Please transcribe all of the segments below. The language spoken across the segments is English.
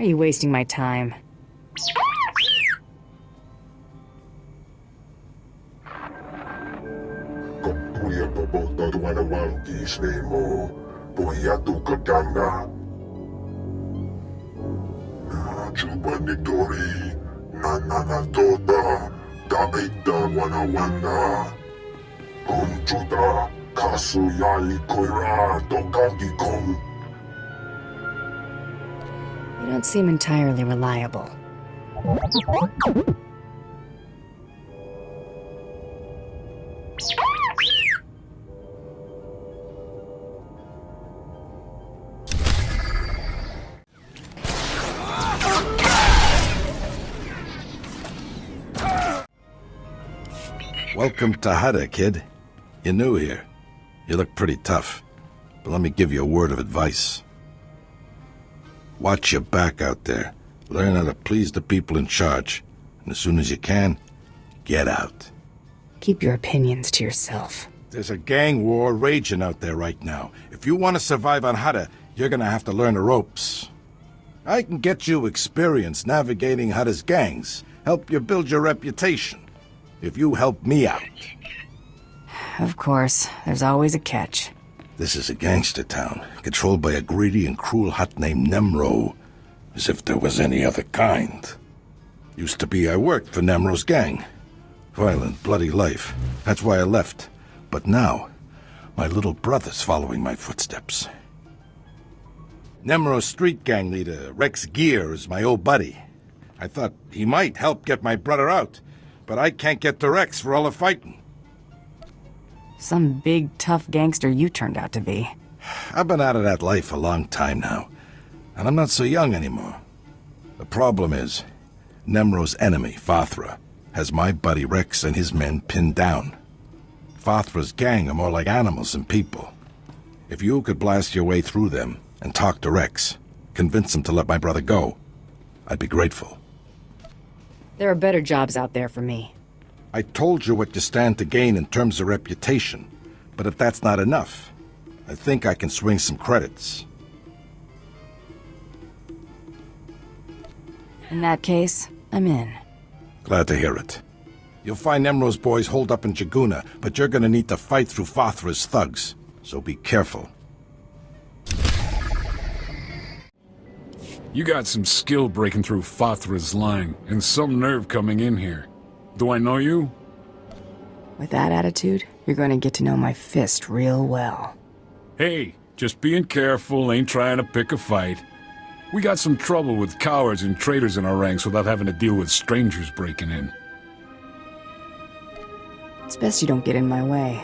are you wasting my time? You don't seem entirely reliable. Welcome to Hutta, kid. You're new here. You look pretty tough, but let me give you a word of advice. Watch your back out there. Learn how to please the people in charge. And as soon as you can, get out. Keep your opinions to yourself. There's a gang war raging out there right now. If you want to survive on Hutta, you're gonna have to learn the ropes. I can get you experience navigating Hutta's gangs, help you build your reputation. If you help me out. Of course, there's always a catch. This is a gangster town, controlled by a greedy and cruel Hutt named Nemro. As if there was any other kind. Used to be I worked for Nemro's gang. Violent, bloody life. That's why I left. But now, my little brother's following my footsteps. Nemro's street gang leader, Rex Gear, is my old buddy. I thought he might help get my brother out, but I can't get to Rex for all the fighting. Some big, tough gangster you turned out to be. I've been out of that life a long time now, and I'm not so young anymore. The problem is, Nemro's enemy, Fathra, has my buddy Rex and his men pinned down. Fathra's gang are more like animals than people. If you could blast your way through them and talk to Rex, convince him to let my brother go, I'd be grateful. There are better jobs out there for me. I told you what you stand to gain in terms of reputation, but if that's not enough, I think I can swing some credits. In that case, I'm in. Glad to hear it. You'll find Nemro's boys holed up in Jaguna, but you're gonna need to fight through Fathra's thugs, so be careful. You got some skill breaking through Fathra's line, and some nerve coming in here. Do I know you? With that attitude, you're going to get to know my fist real well. Hey, just being careful, ain't trying to pick a fight. We got some trouble with cowards and traitors in our ranks without having to deal with strangers breaking in. It's best you don't get in my way.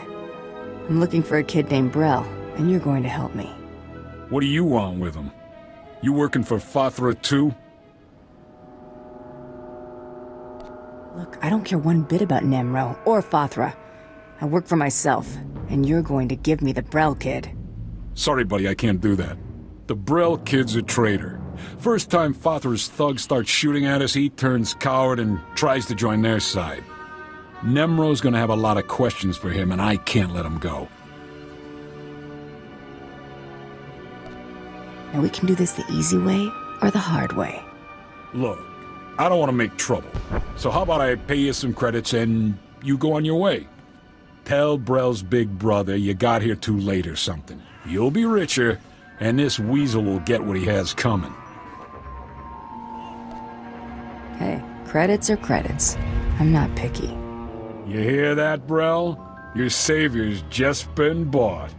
I'm looking for a kid named Brel, and you're going to help me. What do you want with him? You working for Fathra too? Look, I don't care one bit about Nemro or Fathra. I work for myself, and you're going to give me the Brel kid. Sorry, buddy, I can't do that. The Brel kid's a traitor. First time Fathra's thugs start shooting at us, he turns coward and tries to join their side. Nemro's gonna have a lot of questions for him, and I can't let him go. Now we can do this the easy way or the hard way. Look, I don't want to make trouble. So how about I pay you some credits and you go on your way? Tell Brel's big brother you got here too late or something. You'll be richer, and this weasel will get what he has coming. Hey, credits are credits. I'm not picky. You hear that, Brel? Your savior's just been bought.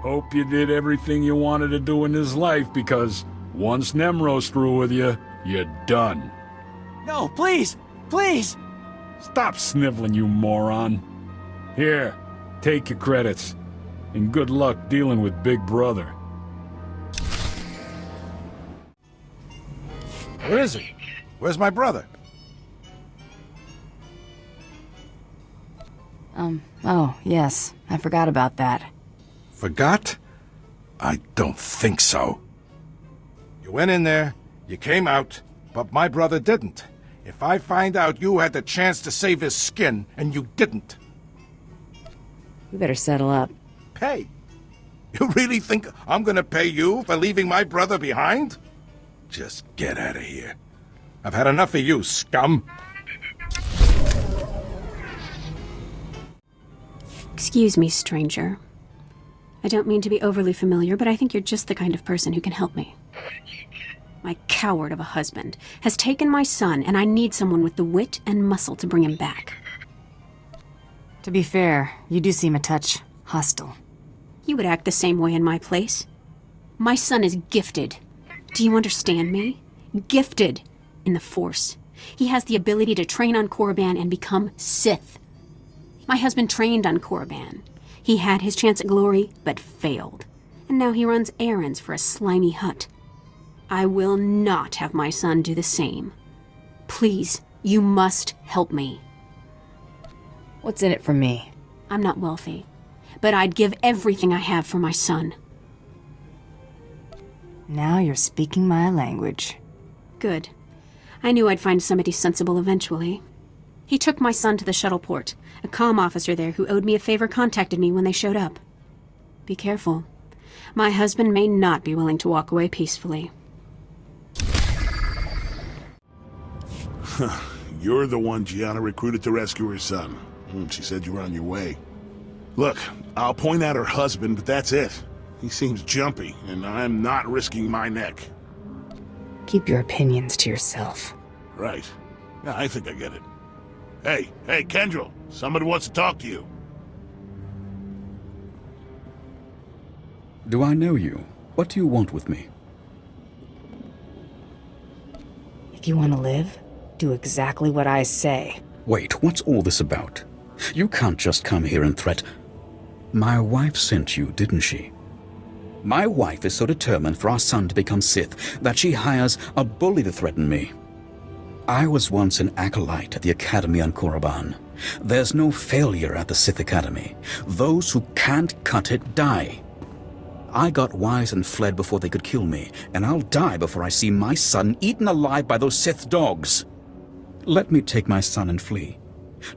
Hope you did everything you wanted to do in this life, because once Nemro's through with you, you're done. No, please! Please! Stop sniveling, you moron. Here, take your credits. And good luck dealing with Big Brother. Where is he? Where's my brother? Oh, yes. I forgot about that. Forgot? I don't think so. You went in there, you came out, but my brother didn't. If I find out you had the chance to save his skin, and you didn't... We better settle up. Hey, You really think I'm gonna pay you for leaving my brother behind? Just get out of here. I've had enough of you, scum. Excuse me, stranger. I don't mean to be overly familiar, but I think you're just the kind of person who can help me. My coward of a husband has taken my son, and I need someone with the wit and muscle to bring him back. To be fair, you do seem a touch hostile. You would act the same way in my place. My son is gifted. Do you understand me? Gifted in the Force. He has the ability to train on Korriban and become Sith. My husband trained on Korriban. He had his chance at glory, but failed. And now he runs errands for a slimy Hutt. I will not have my son do the same. Please, you must help me. What's in it for me? I'm not wealthy, but I'd give everything I have for my son. Now you're speaking my language. Good. I knew I'd find somebody sensible eventually. He took my son to the shuttle port. A comm officer there who owed me a favor contacted me when they showed up. Be careful. My husband may not be willing to walk away peacefully. You're the one Gianna recruited to rescue her son. She said you were on your way. Look, I'll point out her husband, but that's it. He seems jumpy, and I'm not risking my neck. Keep your opinions to yourself. Right. Yeah, I think I get it. Hey, Kendrell, somebody wants to talk to you. Do I know you? What do you want with me? If you want to live, do exactly what I say. Wait, what's all this about? You can't just come here and threat. My wife sent you, didn't she? My wife is so determined for our son to become Sith that she hires a bully to threaten me. I was once an acolyte at the Academy on Korriban. There's no failure at the Sith Academy. Those who can't cut it die. I got wise and fled before they could kill me, and I'll die before I see my son eaten alive by those Sith dogs. Let me take my son and flee.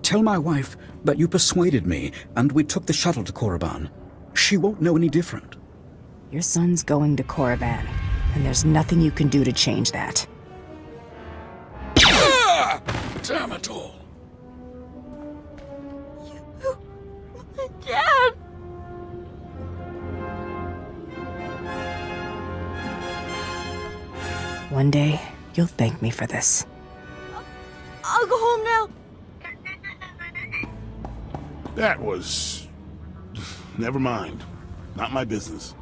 Tell my wife that you persuaded me, and we took the shuttle to Korriban. She won't know any different. Your son's going to Korriban, and there's nothing you can do to change that. Damn it all. Dad! One day, you'll thank me for this. I'll go home now. That was... Never mind. Not my business.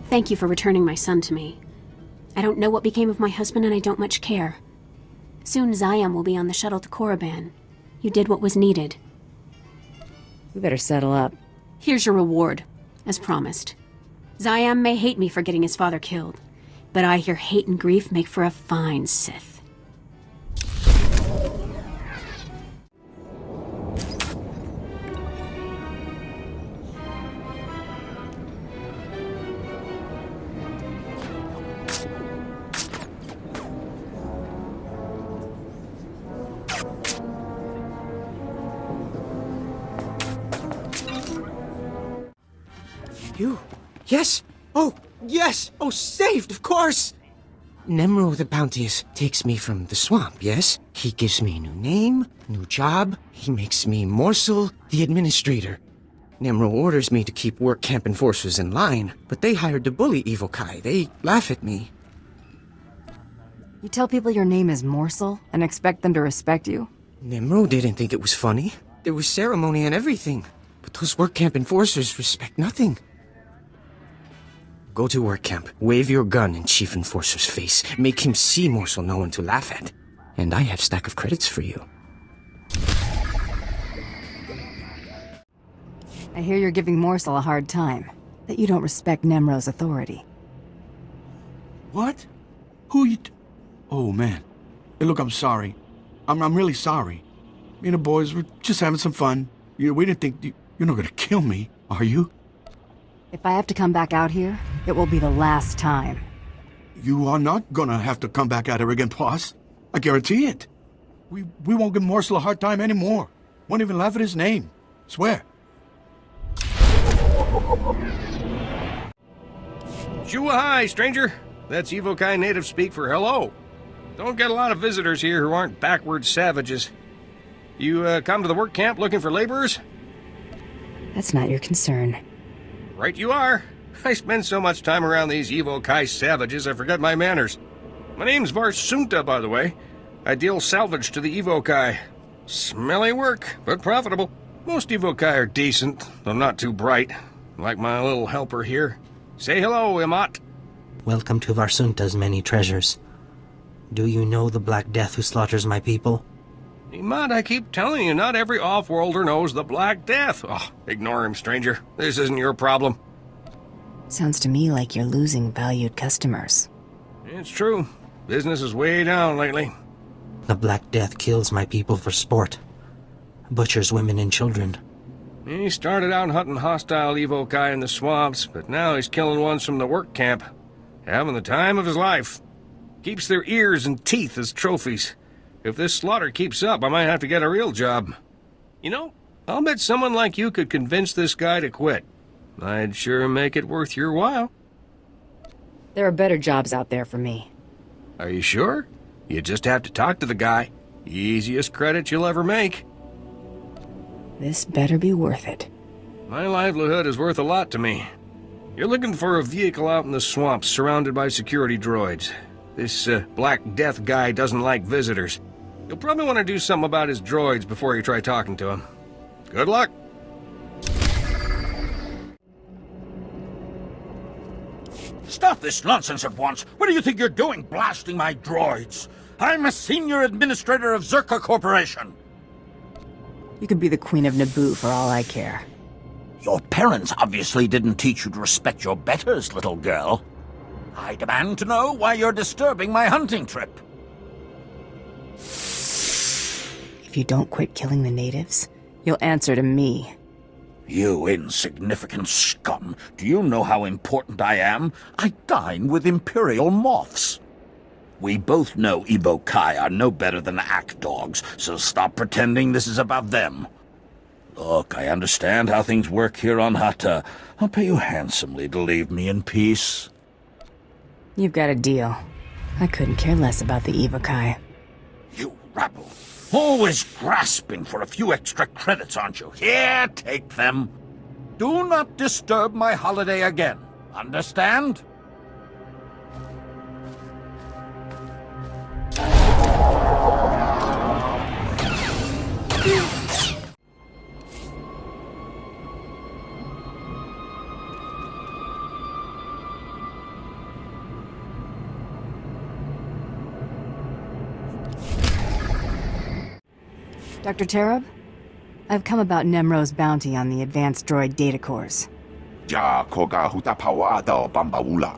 Thank you for returning my son to me. I don't know what became of my husband, and I don't much care. Soon Zayam will be on the shuttle to Korriban. You did what was needed. We better settle up. Here's your reward, as promised. Zayam may hate me for getting his father killed, but I hear hate and grief make for a fine Sith. You? Yes! Oh, yes! Oh, saved, of course! Nemro the Bounteous takes me from the swamp, yes? He gives me a new name, new job. He makes me Morsel, the administrator. Nemro orders me to keep work camp enforcers in line, but they hired to bully Evil Kai. They laugh at me. You tell people your name is Morsel and expect them to respect you? Nemro didn't think it was funny. There was ceremony and everything. But those work camp enforcers respect nothing. Go to work camp, wave your gun in Chief Enforcer's face, make him see Morsel no one to laugh at. And I have stack of credits for you. I hear you're giving Morsel a hard time, that you don't respect Nemro's authority. What? Who you Oh, man. Hey, look, I'm sorry. I'm really sorry. Me and the boys were just having some fun. We didn't think... You're not gonna kill me, are you? If I have to come back out here, it will be the last time. You are not gonna have to come back at her again, boss. I guarantee it. We won't give Morsel a hard time anymore. Won't even laugh at his name. Swear. Shua-hai, stranger. That's Evokai native speak for hello. Don't get a lot of visitors here who aren't backward savages. You come to the work camp looking for laborers? That's not your concern. Right you are. I spend so much time around these Evokai savages I forget my manners. My name's Varsunta, by the way. I deal salvage to the Evokai. Smelly work, but profitable. Most Evokai are decent, though not too bright. Like my little helper here. Say hello, Imat. Welcome to Varsunta's many treasures. Do you know the Black Death who slaughters my people? Imat, I keep telling you, not every off-worlder knows the Black Death. Oh, ignore him, stranger. This isn't your problem. Sounds to me like you're losing valued customers. It's true. Business is way down lately. The Black Death kills my people for sport. Butchers women and children. He started out hunting hostile Evokai in the swamps, but now he's killing ones from the work camp. Having the time of his life. Keeps their ears and teeth as trophies. If this slaughter keeps up, I might have to get a real job. You know, I'll bet someone like you could convince this guy to quit. I'd sure make it worth your while. There are better jobs out there for me. Are you sure? You just have to talk to the guy. Easiest credit you'll ever make. This better be worth it. My livelihood is worth a lot to me. You're looking for a vehicle out in the swamps surrounded by security droids. This Black Death guy doesn't like visitors. You'll probably want to do something about his droids before you try talking to him. Good luck. Stop this nonsense at once. What do you think you're doing, blasting my droids? I'm a senior administrator of Zerka Corporation. You could be the Queen of Naboo for all I care. Your parents obviously didn't teach you to respect your betters, little girl. I demand to know why you're disturbing my hunting trip. If you don't quit killing the natives, you'll answer to me. You insignificant scum. Do you know how important I am? I dine with Imperial moths. We both know Evokai are no better than act dogs, so stop pretending this is about them. Look, I understand how things work here on Hutta. I'll pay you handsomely to leave me in peace. You've got a deal. I couldn't care less about the Evokai. You rabble. Always grasping for a few extra credits, aren't you? Here, take them. Do not disturb my holiday again. Understand? Dr. Tarab? I've come about Nemro's bounty on the advanced droid data cores. Ja koga Hutta pawada bambaula.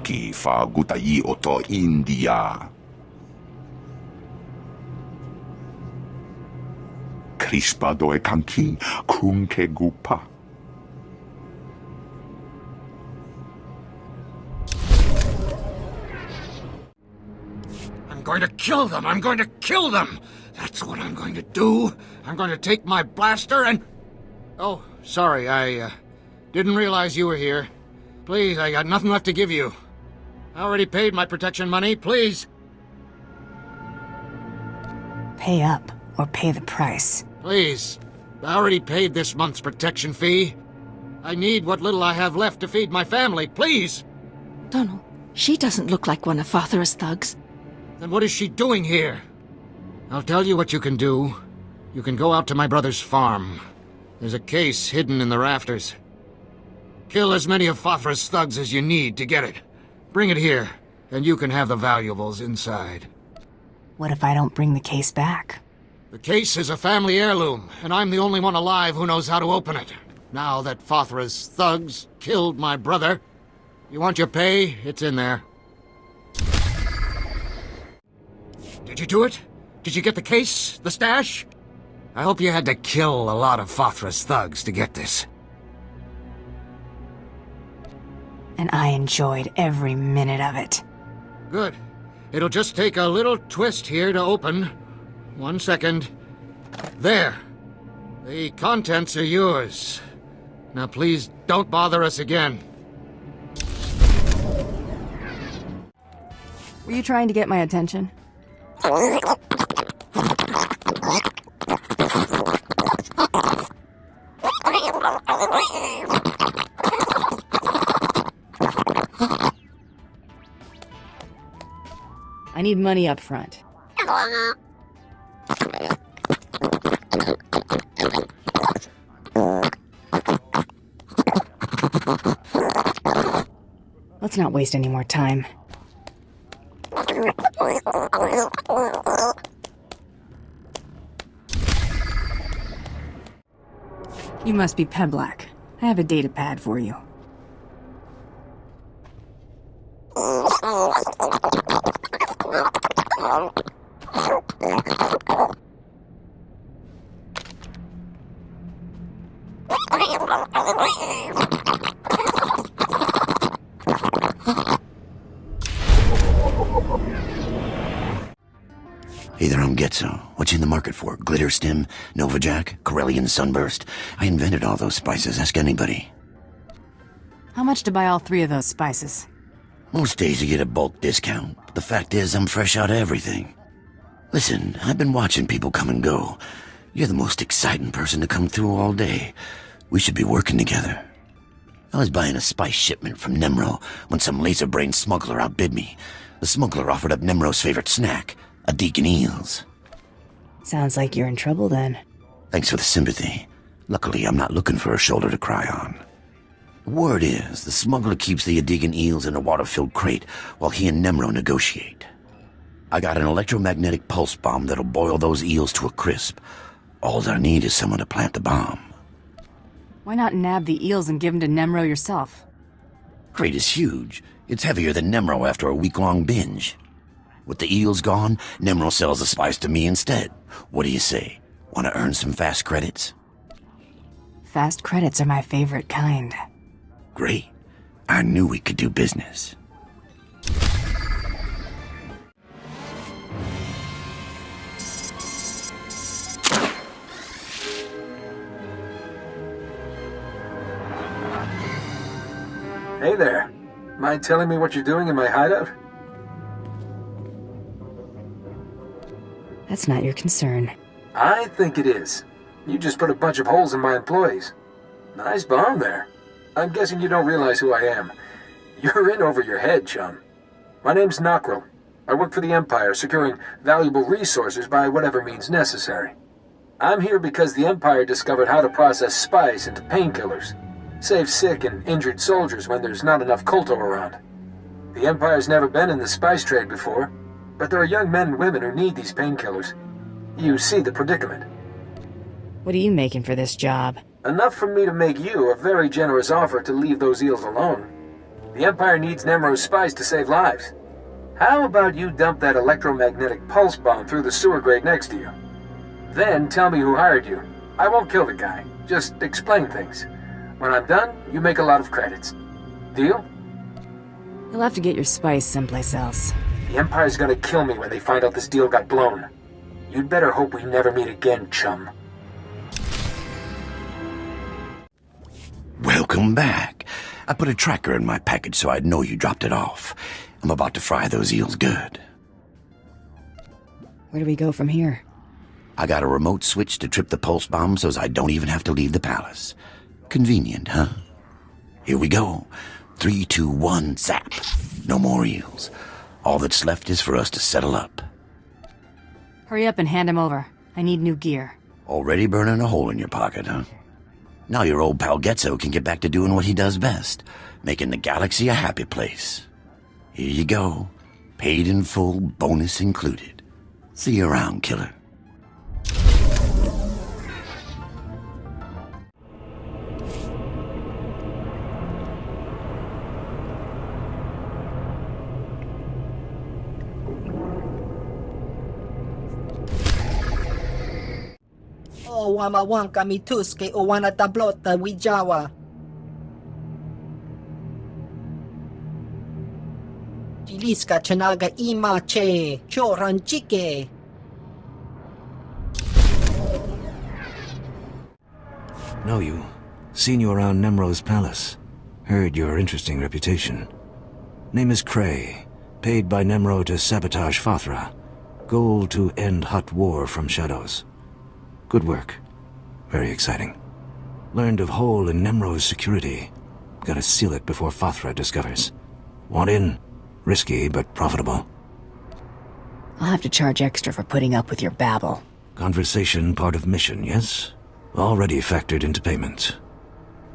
Kifa gutai oto India. Crispa doe kanki kunke gupa. I'm going to kill them! I'm going to kill them! That's what I'm going to do. I'm going to take my blaster and... Oh, sorry, I didn't realize you were here. Please, I got nothing left to give you. I already paid my protection money, please. Pay up, or pay the price. Please. I already paid this month's protection fee. I need what little I have left to feed my family, please! Donald, she doesn't look like one of Father's thugs. Then what is she doing here? I'll tell you what you can do. You can go out to my brother's farm. There's a case hidden in the rafters. Kill as many of Fathra's thugs as you need to get it. Bring it here, and you can have the valuables inside. What if I don't bring the case back? The case is a family heirloom, and I'm the only one alive who knows how to open it. Now that Fathra's thugs killed my brother, you want your pay? It's in there. Did you do it? Did you get the case? The stash? I hope you had to kill a lot of Fathra's thugs to get this. And I enjoyed every minute of it. Good. It'll just take a little twist here to open. 1 second. There. The contents are yours. Now please don't bother us again. Were you trying to get my attention? I need money up front. Let's not waste any more time. You must be Peblack. I have a data pad for you. Hey there, I'm Getzo. What you in the market for? Glitter Stim, Nova Jack, Corellian Sunburst? I invented all those spices. Ask anybody. How much to buy all 3 of those spices? Most days you get a bulk discount. But the fact is, I'm fresh out of everything. Listen, I've been watching people come and go. You're the most exciting person to come through all day. We should be working together. I was buying a spice shipment from Nemro when some laser-brained smuggler outbid me. The smuggler offered up Nemro's favorite snack, a Deacon Eels. Sounds like you're in trouble then. Thanks for the sympathy. Luckily, I'm not looking for a shoulder to cry on. The word is, the smuggler keeps the Adegan eels in a water-filled crate while he and Nemro negotiate. I got an electromagnetic pulse bomb that'll boil those eels to a crisp. All I need is someone to plant the bomb. Why not nab the eels and give them to Nemro yourself? Crate is huge. It's heavier than Nemro after a week-long binge. With the eels gone, Nemro sells the spice to me instead. What do you say? Want to earn some fast credits? Fast credits are my favorite kind. Great. I knew we could do business. Hey there. Mind telling me what you're doing in my hideout? That's not your concern. I think it is. You just put a bunch of holes in my employees. Nice bomb there. I'm guessing you don't realize who I am. You're in over your head, chum. My name's Nockrel. I work for the Empire, securing valuable resources by whatever means necessary. I'm here because the Empire discovered how to process spice into painkillers. Save sick and injured soldiers when there's not enough Kolto around. The Empire's never been in the spice trade before, but there are young men and women who need these painkillers. You see the predicament. What are you making for this job? Enough for me to make you a very generous offer to leave those eels alone. The Empire needs Nemro's spice to save lives. How about you dump that electromagnetic pulse bomb through the sewer grate next to you? Then tell me who hired you. I won't kill the guy, just explain things. When I'm done, you make a lot of credits. Deal? You'll have to get your spice someplace else. The Empire's gonna kill me when they find out this deal got blown. You'd better hope we never meet again, chum. Welcome back. I put a tracker in my package so I'd know you dropped it off. I'm about to fry those eels good. Where do we go from here? I got a remote switch to trip the pulse bomb so I don't even have to leave the palace. Convenient, huh? Here we go. 3, 2, 1, zap. No more eels. All that's left is for us to settle up. Hurry up and hand him over. I need new gear. Already burning a hole in your pocket, huh? Now your old pal Getzo can get back to doing what he does best, making the galaxy a happy place. Here you go. Paid in full, bonus included. See you around, killer. Wamawang kami tuske o wana tablota wijawa. Chiliska chanaga ima che choran chike. Know you. Seen you around Nemro's palace. Heard your interesting reputation. Name is Cray. Paid by Nemro to sabotage Fathra. Goal to end Hutt war from shadows. Good work. Very exciting. Learned of hole in Nemro's security. Gotta seal it before Fathra discovers. Want in? Risky, but profitable. I'll have to charge extra for putting up with your babble. Conversation part of mission, yes? Already factored into payment.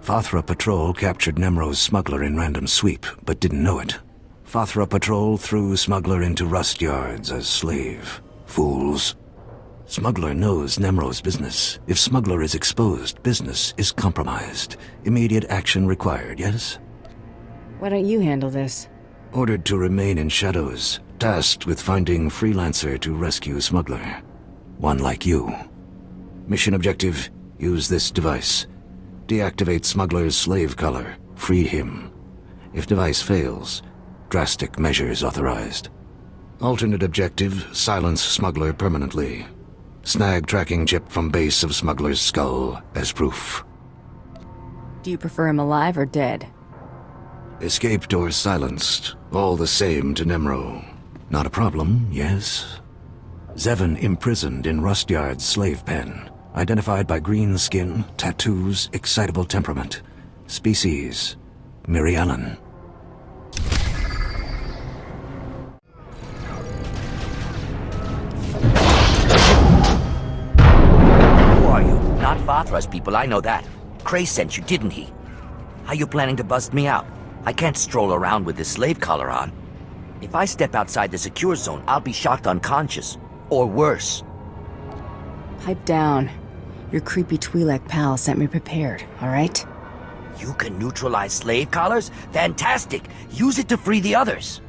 Fathra Patrol captured Nemro's smuggler in random sweep, but didn't know it. Fathra Patrol threw smuggler into rust yards as slave. Fools. Smuggler knows Nemro's business. If smuggler is exposed, business is compromised. Immediate action required, yes? Why don't you handle this? Ordered to remain in shadows, tasked with finding freelancer to rescue smuggler. One like you. Mission objective, use this device. Deactivate smuggler's slave collar, free him. If device fails, drastic measures authorized. Alternate objective, silence smuggler permanently. Snag tracking chip from base of smuggler's skull as proof. Do you prefer him alive or dead? Escaped or silenced, all the same to Nemro. Not a problem, yes? Zevon imprisoned in Rust Yard's slave pen. Identified by green skin, tattoos, excitable temperament. Species, Mirialan. Who are you? Not Fathra's people, I know that. Cray sent you, didn't he? How you planning to bust me out? I can't stroll around with this slave collar on. If I step outside the secure zone, I'll be shocked unconscious. Or worse. Pipe down. Your creepy Twi'lek pal sent me prepared, alright? You can neutralize slave collars? Fantastic! Use it to free the others.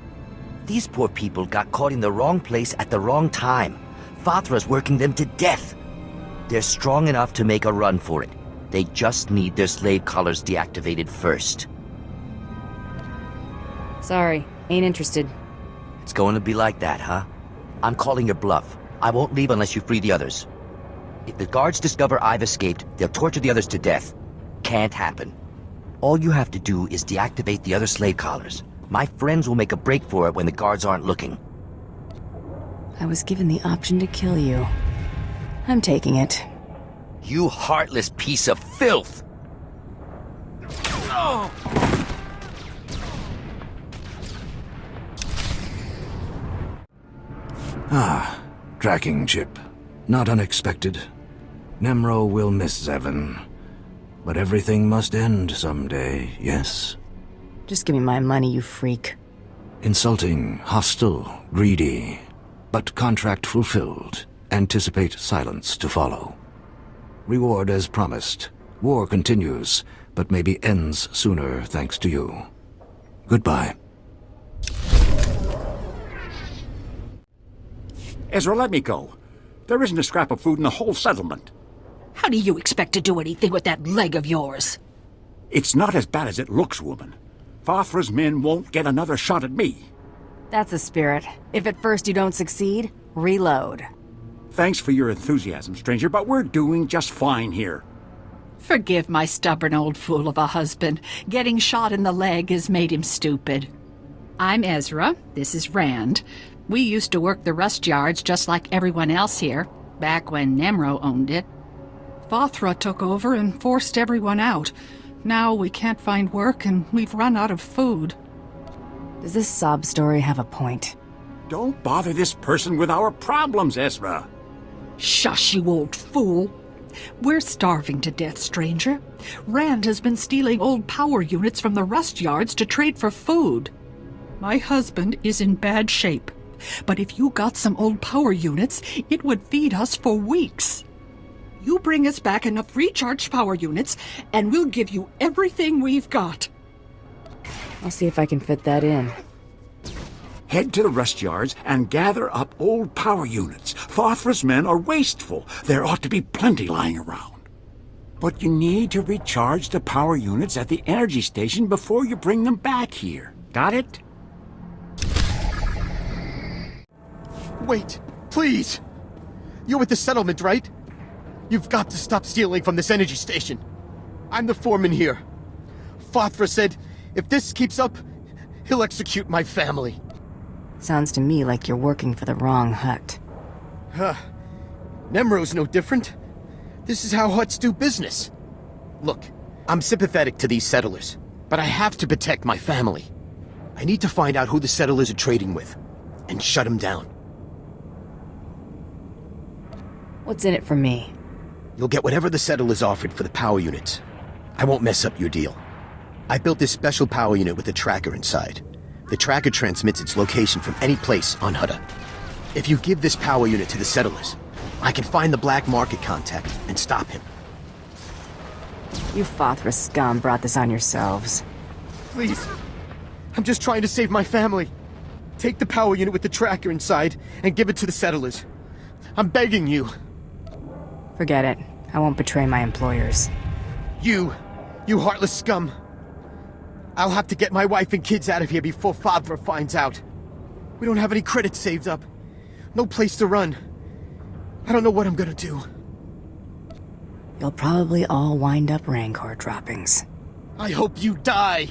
These poor people got caught in the wrong place at the wrong time. Fathra's working them to death. They're strong enough to make a run for it. They just need their slave collars deactivated first. Sorry, ain't interested. It's going to be like that, huh? I'm calling your bluff. I won't leave unless you free the others. If the guards discover I've escaped, they'll torture the others to death. Can't happen. All you have to do is deactivate the other slave collars. My friends will make a break for it when the guards aren't looking. I was given the option to kill you. I'm taking it. You heartless piece of filth! Oh. Ah, tracking chip. Not unexpected. Nemro will miss Zevon. But everything must end someday, yes? Just give me my money, you freak. Insulting, hostile, greedy. But contract fulfilled. Anticipate silence to follow. Reward as promised. War continues, but maybe ends sooner thanks to you. Goodbye. Ezra, let me go. There isn't a scrap of food in the whole settlement. How do you expect to do anything with that leg of yours? It's not as bad as it looks, woman. Fathra's men won't get another shot at me. That's the spirit. If at first you don't succeed, reload. Thanks for your enthusiasm, stranger, but we're doing just fine here. Forgive my stubborn old fool of a husband. Getting shot in the leg has made him stupid. I'm Ezra. This is Rand. We used to work the rust yards just like everyone else here, back when Nemro owned it. Fathra took over and forced everyone out. Now we can't find work and we've run out of food. Does this sob story have a point? Don't bother this person with our problems, Ezra. Shush, you old fool. We're starving to death, stranger. Rand has been stealing old power units from the rust yards to trade for food. My husband is in bad shape. But if you got some old power units, it would feed us for weeks. You bring us back enough recharged power units, and we'll give you everything we've got. I'll see if I can fit that in. Head to the rust yards and gather up old power units. Fathra's men are wasteful. There ought to be plenty lying around. But you need to recharge the power units at the energy station before you bring them back here. Got it? Wait, please! You're with the settlement, right? You've got to stop stealing from this energy station. I'm the foreman here. Fothra said if this keeps up, he'll execute my family. Sounds to me like you're working for the wrong Hutt. Huh. Nemro's no different. This is how Hutts do business. Look, I'm sympathetic to these settlers, but I have to protect my family. I need to find out who the settlers are trading with, and shut them down. What's in it for me? You'll get whatever the settlers offered for the power units. I won't mess up your deal. I built this special power unit with a tracker inside. The tracker transmits its location from any place on Hutta. If you give this power unit to the settlers, I can find the black market contact and stop him. You Fothra scum brought this on yourselves. Please. I'm just trying to save my family. Take the power unit with the tracker inside and give it to the settlers. I'm begging you. Forget it. I won't betray my employers. You heartless scum. I'll have to get my wife and kids out of here before Fothra finds out. We don't have any credits saved up. No place to run. I don't know what I'm gonna do. You'll probably all wind up Rancor droppings. I hope you die!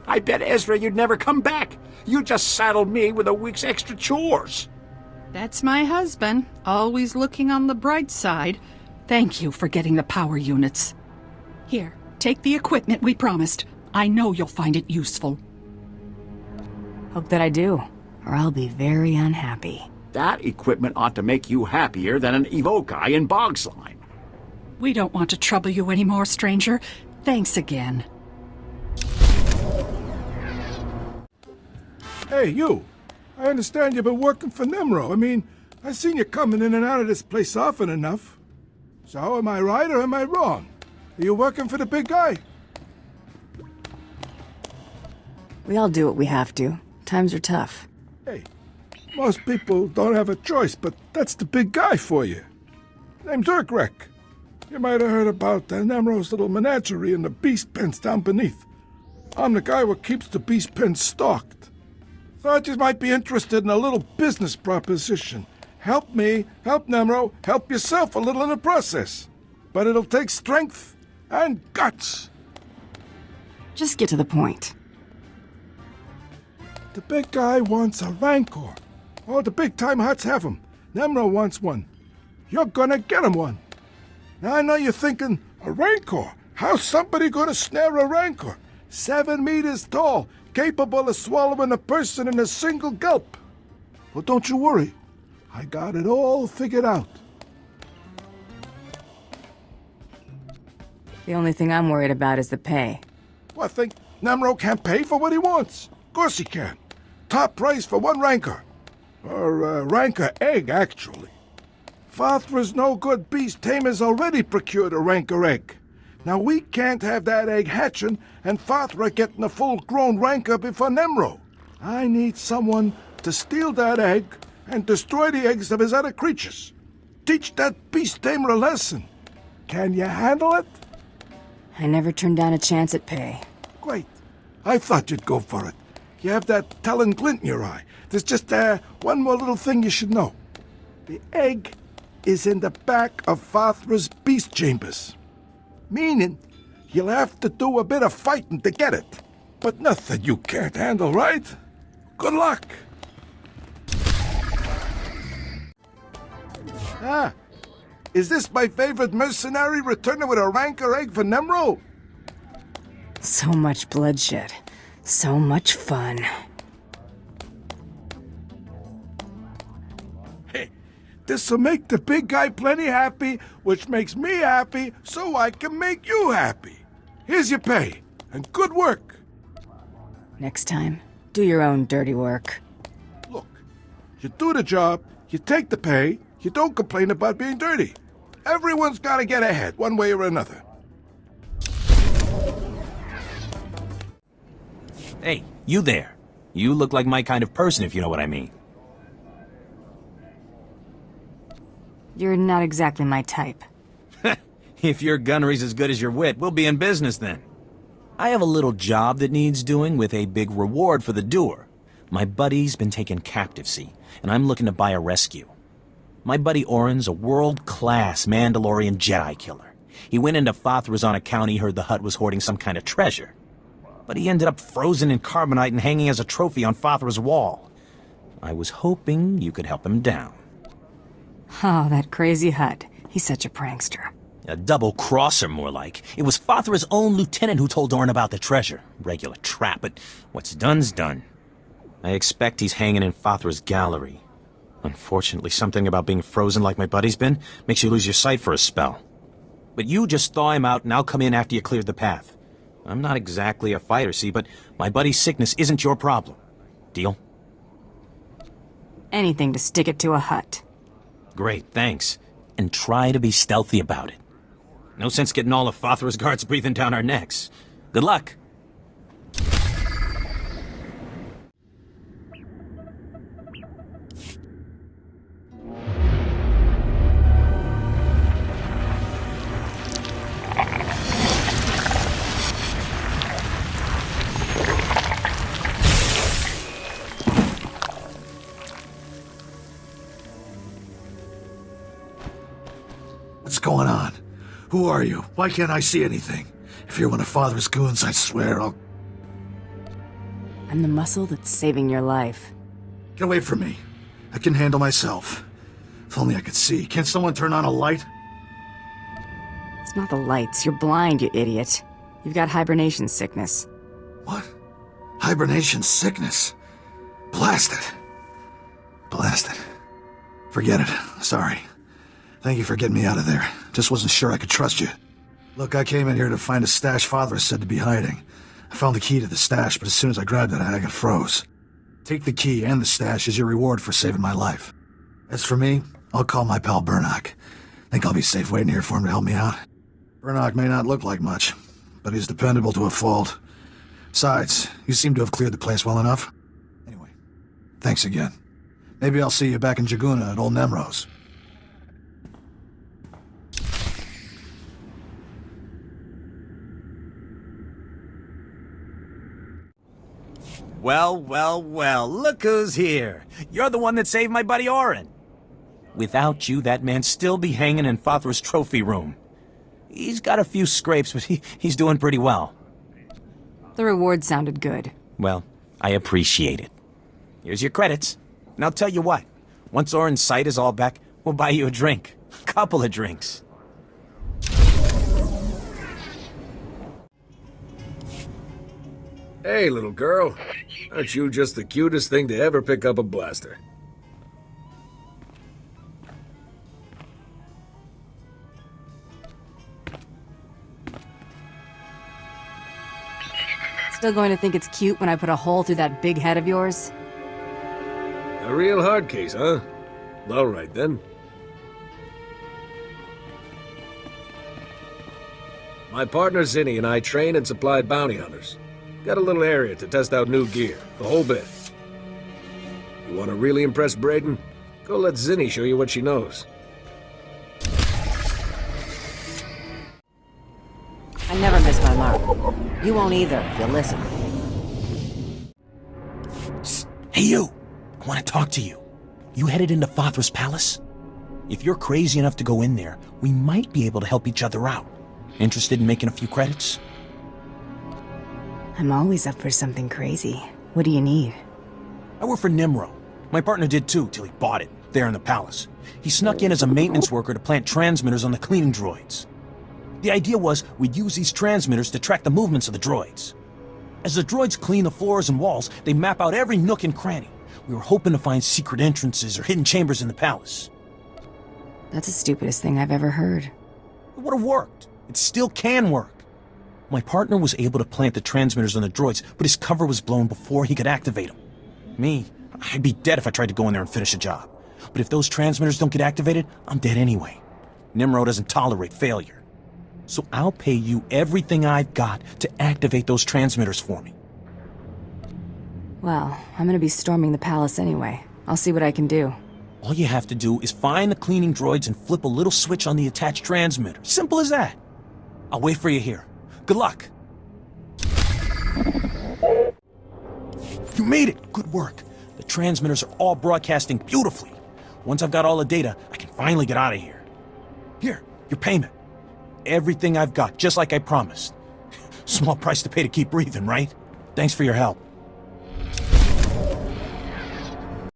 I bet, Ezra, you'd never come back. You just saddled me with a week's extra chores. That's my husband, always looking on the bright side. Thank you for getting the power units. Here, take the equipment we promised. I know you'll find it useful. Hope that I do, or I'll be very unhappy. That equipment ought to make you happier than an Evokai in Bogsline. We don't want to trouble you anymore, stranger. Thanks again. Hey, you. I understand you've been working for Nemro. I mean, I've seen you coming in and out of this place often enough. So, am I right or am I wrong? Are you working for the big guy? We all do what we have to. Times are tough. Hey, most people don't have a choice, but that's the big guy for you. Name's Urkrek. You might have heard about Nemro's little menagerie and the beast pens down beneath. I'm the guy who keeps the beast pens stocked. Thought you might be interested in a little business proposition. Help me, help Nemro, help yourself a little in the process. But it'll take strength and guts. Just get to the point. The big guy wants a Rancor. All the big-time Hutts have them. Nemro wants one. You're gonna get him one. Now I know you're thinking, a Rancor? How's somebody gonna snare a Rancor? 7 meters tall, capable of swallowing a person in a single gulp. Well, don't you worry. I got it all figured out. The only thing I'm worried about is the pay. Well, I think Nemro can't pay for what he wants. Of course he can. Top price for one Rancor. Or a Rancor egg, actually. Fothra's no-good beast tamers already procured a Rancor egg. Now we can't have that egg hatching and Fothra getting a full-grown Rancor before Nemro. I need someone to steal that egg and destroy the eggs of his other creatures. Teach that beast tamer a lesson. Can you handle it? I never turned down a chance at pay. Great. I thought you'd go for it. You have that telling glint in your eye. There's just one more little thing you should know. The egg is in the back of Fothra's beast chambers. Meaning, you'll have to do a bit of fighting to get it. But nothing you can't handle, right? Good luck. Ah, is this my favorite mercenary returning with a Rancor egg for Nemro? So much bloodshed. So much fun. Hey, this'll make the big guy plenty happy, which makes me happy, so I can make you happy. Here's your pay, and good work. Next time, do your own dirty work. Look, you do the job, you take the pay, you don't complain about being dirty. Everyone's gotta get ahead, one way or another. Hey, you there. You look like my kind of person, if you know what I mean. You're not exactly my type. If your gunnery's as good as your wit, we'll be in business then. I have a little job that needs doing with a big reward for the doer. My buddy's been taken captive, see, and I'm looking to buy a rescue. My buddy Orin's a world-class Mandalorian Jedi killer. He went into Fathra's on account he heard the Hutt was hoarding some kind of treasure. But he ended up frozen in carbonite and hanging as a trophy on Fathra's wall. I was hoping you could help him down. Oh, that crazy Hutt. He's such a prankster. A double-crosser, more like. It was Fathra's own lieutenant who told Orin about the treasure. Regular trap, but what's done's done. I expect he's hanging in Fathra's gallery. Unfortunately, something about being frozen like my buddy's been makes you lose your sight for a spell. But you just thaw him out and I'll come in after you cleared the path. I'm not exactly a fighter, see, but my buddy's sickness isn't your problem. Deal? Anything to stick it to a Hutt. Great, thanks. And try to be stealthy about it. No sense getting all of Fathra's guards breathing down our necks. Good luck. What's going on? Who are you? Why can't I see anything? If you're one of Father's goons, I swear I'll... I'm the muscle that's saving your life. Get away from me. I can handle myself. If only I could see. Can't someone turn on a light? It's not the lights. You're blind, you idiot. You've got hibernation sickness. What? Hibernation sickness? Blast it. Blast it. Forget it. Sorry. Thank you for getting me out of there. Just wasn't sure I could trust you. Look, I came in here to find a stash Father said to be hiding. I found the key to the stash, but as soon as I grabbed it, I got froze. Take the key and the stash as your reward for saving my life. As for me, I'll call my pal Burnock. Think I'll be safe waiting here for him to help me out. Burnock may not look like much, but he's dependable to a fault. Besides, you seem to have cleared the place well enough. Anyway, thanks again. Maybe I'll see you back in Jaguna at Old Nemro's. Well, well, well, look who's here. You're the one that saved my buddy Orin. Without you, that man'd still be hanging in Fathra's trophy room. He's got a few scrapes, but he's doing pretty well. The reward sounded good. Well, I appreciate it. Here's your credits. And I'll tell you what, once Orin's sight is all back, we'll buy you a drink. Couple of drinks. Hey, little girl. Aren't you just the cutest thing to ever pick up a blaster? Still going to think it's cute when I put a hole through that big head of yours? A real hard case, huh? All right, then. My partner Zinni and I train and supply bounty hunters. Got a little area to test out new gear, the whole bit. You want to really impress Brayden? Go let Zinni show you what she knows. I never miss my mark. You won't either, if you listen. Hey, you! I want to talk to you. You headed into Fathra's palace? If you're crazy enough to go in there, we might be able to help each other out. Interested in making a few credits? I'm always up for something crazy. What do you need? I work for Nimro. My partner did too, till he bought it, there in the palace. He snuck in as a maintenance worker to plant transmitters on the cleaning droids. The idea was we'd use these transmitters to track the movements of the droids. As the droids clean the floors and walls, they map out every nook and cranny. We were hoping to find secret entrances or hidden chambers in the palace. That's the stupidest thing I've ever heard. It would have worked. It still can work. My partner was able to plant the transmitters on the droids, but his cover was blown before he could activate them. Me, I'd be dead if I tried to go in there and finish a job. But if those transmitters don't get activated, I'm dead anyway. Nimro doesn't tolerate failure. So I'll pay you everything I've got to activate those transmitters for me. Well, I'm gonna be storming the palace anyway. I'll see what I can do. All you have to do is find the cleaning droids and flip a little switch on the attached transmitter. Simple as that. I'll wait for you here. Good luck. You made it! Good work. The transmitters are all broadcasting beautifully. Once I've got all the data, I can finally get out of here. Here, your payment. Everything I've got, just like I promised. Small price to pay to keep breathing, right? Thanks for your help.